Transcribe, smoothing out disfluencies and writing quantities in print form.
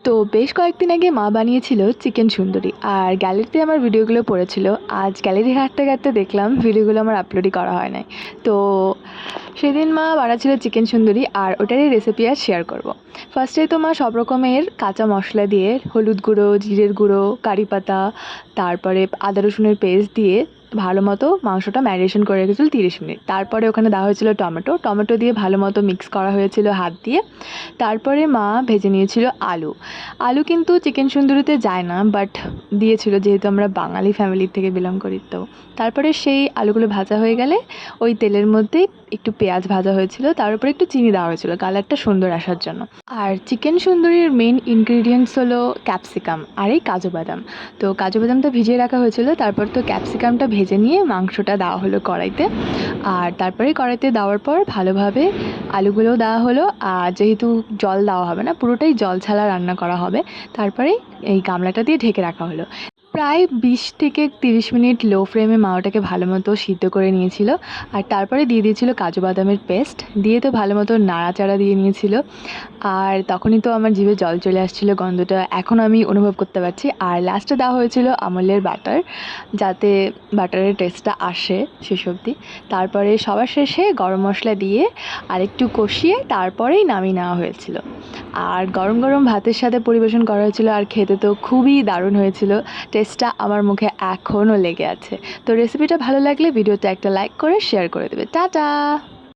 তো বেশ কয়েকদিন আগে মা বানিয়েছিল চিকেন সুন্দরী, আর গ্যালারিতে আমার ভিডিওগুলো পড়েছিল। আজ গ্যালারি ঘাঁটতে ঘাঁটতে দেখলাম ভিডিওগুলো আমার আপলোডই করা হয় নাই। তো সেদিন মা বানাচ্ছিল চিকেন সুন্দরী, আর ওটারই রেসিপি আজ শেয়ার করব। ফার্স্টে তো মা সব রকমের কাঁচা মশলা দিয়ে হলুদ গুঁড়ো, জিরের গুঁড়ো, কারি পাতা, তারপরে আদা রসুনের পেস্ট দিয়ে ভালো মতো মাংসটা ম্যারিনেশন করে রেখেছিল 30 মিনিট। তারপরে ওখানে দেওয়া হয়েছিল টমেটো দিয়ে ভালো মতো মিক্স করা হয়েছিল হাত দিয়ে। তারপরে মা ভেজে নিয়েছিল আলু কিন্তু চিকেন সুন্দরীতে যায় না, বাট দিয়েছিল যেহেতু আমরা বাঙালি ফ্যামিলি থেকে বিলং করি। তো তারপরে সেই আলুগুলো ভাজা হয়ে গেলে ওই তেলের মধ্যেই একটু পেঁয়াজ ভাজা হয়েছিল, তার উপরে একটু চিনি দেওয়া হয়েছিল কালারটা সুন্দর আসার জন্য। আর চিকেন সুন্দরীর মেন ইনগ্রিডিয়েন্টস হলো ক্যাপসিকাম আর এই কাজু বাদাম। তো কাজু বাদামটা ভিজিয়ে রাখা হয়েছিল, তারপর তো ক্যাপসিকামটা ভেজে নিয়ে মাংসটা দেওয়া হলো কড়াইতে। আর তারপরে কড়াইতে দেওয়ার পর ভালোভাবে আলুগুলোও দেওয়া হলো। আর যেহেতু জল দেওয়া হবে না, পুরোটাই জল ছাড়া রান্না করা হবে, তারপরে এই গামলাটা দিয়ে ঢেকে রাখা হলো। প্রায় 20 থেকে 30 মিনিট লো ফ্লেমে মা ওটাকে ভালো মতো সিদ্ধ করে নিয়েছিল। আর তারপরে দিয়ে দিয়েছিল কাজু বাদামের পেস্ট, দিয়ে তো ভালো মতো নাড়াচাড়া দিয়ে নিয়েছিল। আর তখনই তো আমার জিভে জল চলে আসছিলো, গন্ধটা এখন আমি অনুভব করতে পারছি। আর লাস্টে দেওয়া হয়েছিল আমুলের বাটার, যাতে বাটারের টেস্টটা আসে শেষ অবধি। তারপরে সবার শেষে গরম মশলা দিয়ে আরেকটু কষিয়ে তারপরেই নামিয়ে নেওয়া হয়েছিল। আর গরম গরম ভাতের সাথে পরিবেশন করা হয়েছিল, আর খেতে তো খুবই দারুণ হয়েছিল। টেস্টটা আমার মুখে এখনও লেগে আছে। তো রেসিপিটা ভালো লাগলে ভিডিওটা একটা লাইক করে শেয়ার করে দেবে। টাটা।